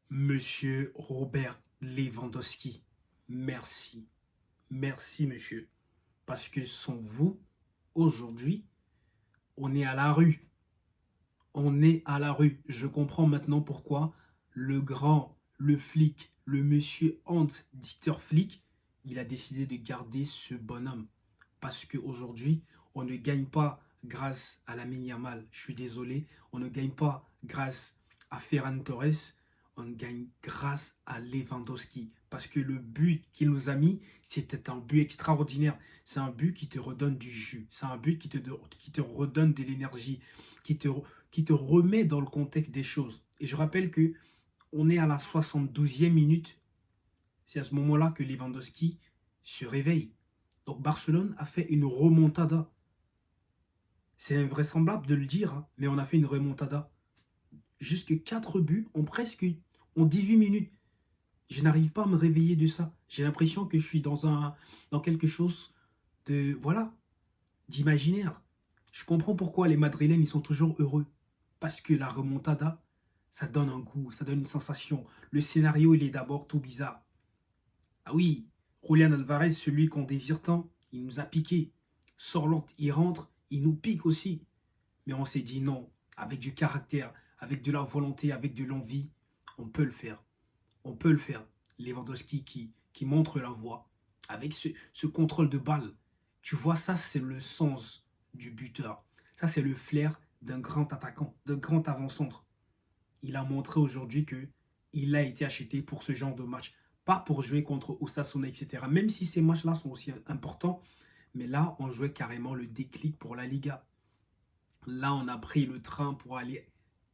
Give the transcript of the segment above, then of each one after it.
Monsieur Robert Lewandowski, merci. Merci, monsieur. Parce que sans vous, aujourd'hui, on est à la rue. On est à la rue. Je comprends maintenant pourquoi le grand, le flic, le monsieur Hans-Dieter Flick, il a décidé de garder ce bonhomme. Parce qu'aujourd'hui, on ne gagne pas grâce à Lamine Yamal. Je suis désolé. On ne gagne pas grâce à Ferran Torres. On gagne grâce à Lewandowski. Parce que le but qu'il nous a mis, c'était un but extraordinaire. C'est un but qui te redonne du jus. C'est un but qui te redonne de l'énergie, qui te remet dans le contexte des choses. Et je rappelle que on est à la 72e minute. C'est à ce moment-là que Lewandowski se réveille. Donc Barcelone a fait une remontada. C'est invraisemblable de le dire, hein, mais on a fait une remontada. Jusque 4 buts en 18 minutes. Je n'arrive pas à me réveiller de ça. J'ai l'impression que je suis dans quelque chose de, voilà, d'imaginaire. Je comprends pourquoi les Madrilènes ils sont toujours heureux. Parce que la remontada, ça donne un goût, ça donne une sensation. Le scénario, il est d'abord tout bizarre. Ah oui, Julian Alvarez, celui qu'on désire tant, il nous a piqué. Sorloth, il rentre, il nous pique aussi. Mais on s'est dit non, avec du caractère, avec de la volonté, avec de l'envie, on peut le faire. On peut le faire. Lewandowski qui montre la voie, avec ce contrôle de balle. Tu vois, ça, c'est le sens du buteur. Ça, c'est le flair d'un grand attaquant, d'un grand avant-centre. Il a montré aujourd'hui que il a été acheté pour ce genre de match. Pas pour jouer contre Osasuna, etc. Même si ces matchs-là sont aussi importants, mais là, on jouait carrément le déclic pour la Liga. Là, on a pris le train pour aller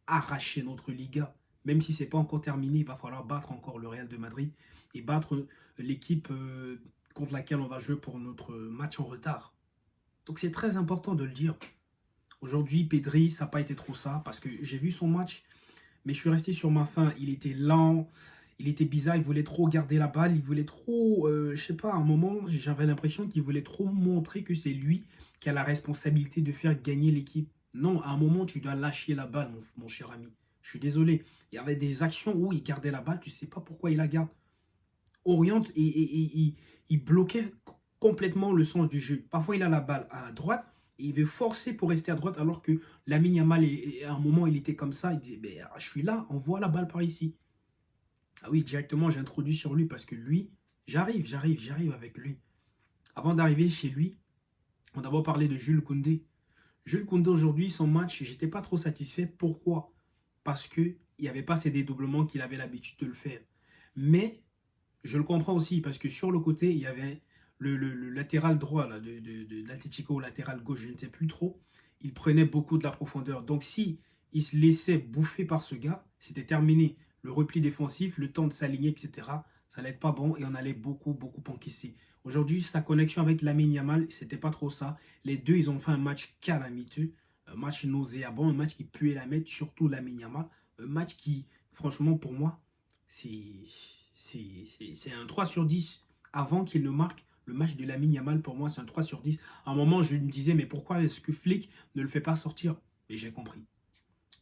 arracher notre Liga. Même si ce n'est pas encore terminé, il va falloir battre encore le Real de Madrid et battre l'équipe contre laquelle on va jouer pour notre match en retard. Donc c'est très important de le dire. Aujourd'hui, Pedri, ça n'a pas été trop ça, parce que j'ai vu son match, mais je suis resté sur ma faim. Il était lent, il était bizarre, il voulait trop garder la balle, il voulait trop, je sais pas, à un moment, j'avais l'impression qu'il voulait trop montrer que c'est lui qui a la responsabilité de faire gagner l'équipe. Non, à un moment, tu dois lâcher la balle, mon cher ami. Je suis désolé. Il y avait des actions où il gardait la balle, tu ne sais pas pourquoi il la garde. Oriente et il bloquait complètement le sens du jeu. Parfois, il a la balle à droite et il veut forcer pour rester à droite alors que Lamine Yamal, à un moment, il était comme ça. Il disait, ben, je suis là, envoie la balle par ici. Ah oui, directement, j'introduis sur lui parce que lui, j'arrive avec lui. Avant d'arriver chez lui, on a d'abord parlé de Jules Koundé. Jules Koundé, aujourd'hui, son match, j'étais pas trop satisfait. Pourquoi? Parce qu'il n'y avait pas ces dédoublements qu'il avait l'habitude de le faire. Mais je le comprends aussi parce que sur le côté, il y avait le latéral droit là, de l'Atlético, latéral gauche, je ne sais plus trop. Il prenait beaucoup de la profondeur. Donc si il se laissait bouffer par ce gars, c'était terminé. Le repli défensif, le temps de s'aligner, etc. Ça n'allait être pas bon et on allait beaucoup encaisser. Aujourd'hui, sa connexion avec Lamine Yamal, c'était pas trop ça. Les deux, ils ont fait un match calamiteux, un match nauséabond, un match qui puait la mettre, surtout Lamine Yamal. Un match qui, franchement, pour moi, c'est un 3 sur 10. Avant qu'il ne marque, le match de Lamine Yamal, pour moi, c'est un 3 sur 10. À un moment, je me disais, mais pourquoi est-ce que Flick ne le fait pas sortir? Mais j'ai compris.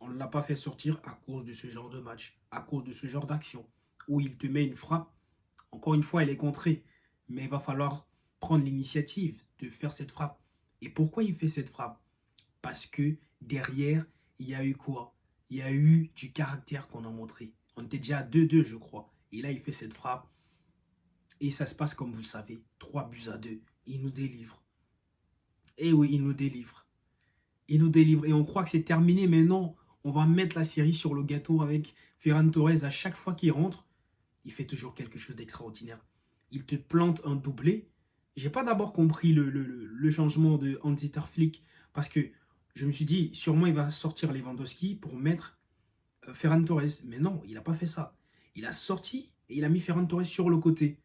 On ne l'a pas fait sortir à cause de ce genre de match, à cause de ce genre d'action, où il te met une frappe. Encore une fois, elle est contrée. Mais il va falloir prendre l'initiative de faire cette frappe. Et pourquoi il fait cette frappe? Parce que derrière, il y a eu quoi? Il y a eu du caractère qu'on a montré. On était déjà à 2-2, je crois. Et là, il fait cette frappe. Et ça se passe comme vous le savez. 3 buts à 2. Il nous délivre. Et oui, il nous délivre. Il nous délivre. Et on croit que c'est terminé, mais non. On va mettre la série sur le gâteau avec Ferran Torres. À chaque fois qu'il rentre, il fait toujours quelque chose d'extraordinaire. Il te plante un doublé. J'ai pas d'abord compris le changement de Hans-Dieter Flick parce que je me suis dit, sûrement il va sortir Lewandowski pour mettre Ferran Torres. Mais non, il n'a pas fait ça. Il a sorti et il a mis Ferran Torres sur le côté.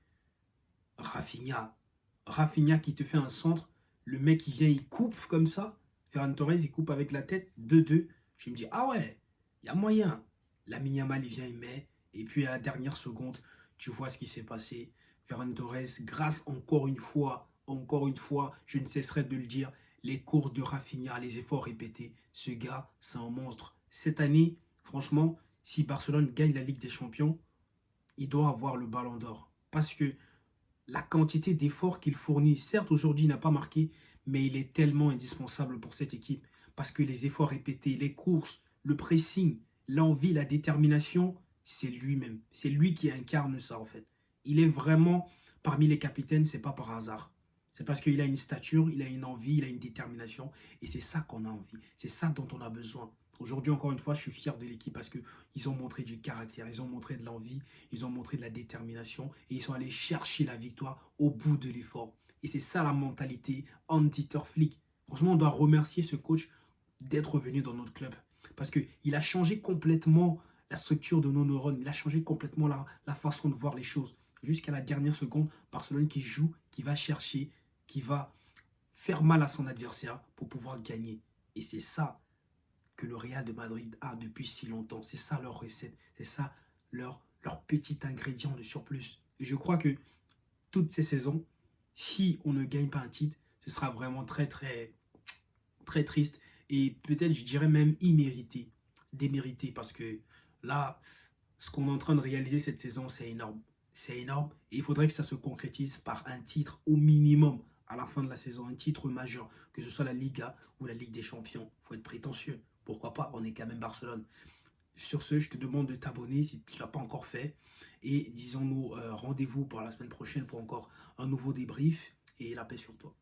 Rafinha. Rafinha qui te fait un centre. Le mec, il vient, il coupe comme ça. Ferran Torres, il coupe avec la tête. 2-2. Je me dis, ah ouais, il y a moyen. Lamine Yamal, il vient, il met. Et puis à la dernière seconde, tu vois ce qui s'est passé. Ferran Torres, grâce encore une fois, je ne cesserai de le dire, les courses de Rafinha, les efforts répétés. Ce gars, c'est un monstre. Cette année, franchement, si Barcelone gagne la Ligue des Champions, il doit avoir le ballon d'or. Parce que la quantité d'efforts qu'il fournit, certes aujourd'hui il n'a pas marqué, mais il est tellement indispensable pour cette équipe. Parce que les efforts répétés, les courses, le pressing, l'envie, la détermination, c'est lui-même. C'est lui qui incarne ça en fait. Il est vraiment parmi les capitaines, c'est pas par hasard. C'est parce qu'il a une stature, il a une envie, il a une détermination. Et c'est ça qu'on a envie. C'est ça dont on a besoin. Aujourd'hui, encore une fois, je suis fier de l'équipe parce qu'ils ont montré du caractère, ils ont montré de l'envie, ils ont montré de la détermination et ils sont allés chercher la victoire au bout de l'effort. Et c'est ça la mentalité anti-Ter Flick. Franchement, on doit remercier ce coach d'être venu dans notre club. Parce qu'il a changé complètement la structure de nos neurones, il a changé complètement la façon de voir les choses. Jusqu'à la dernière seconde, Barcelone qui joue, qui va chercher, qui va faire mal à son adversaire pour pouvoir gagner. Et c'est ça que le Real de Madrid a depuis si longtemps. C'est ça leur recette, c'est ça leur petit ingrédient de surplus. Et je crois que toutes ces saisons, si on ne gagne pas un titre, ce sera vraiment très très très triste et peut-être je dirais même immérité, démérité parce que là, ce qu'on est en train de réaliser cette saison, c'est énorme. C'est énorme et il faudrait que ça se concrétise par un titre au minimum à la fin de la saison, un titre majeur, que ce soit la Liga ou la Ligue des Champions. Il faut être prétentieux. Pourquoi pas? On est quand même Barcelone. Sur ce, je te demande de t'abonner si tu ne l'as pas encore fait. Et disons-nous rendez-vous pour la semaine prochaine pour encore un nouveau débrief et la paix sur toi.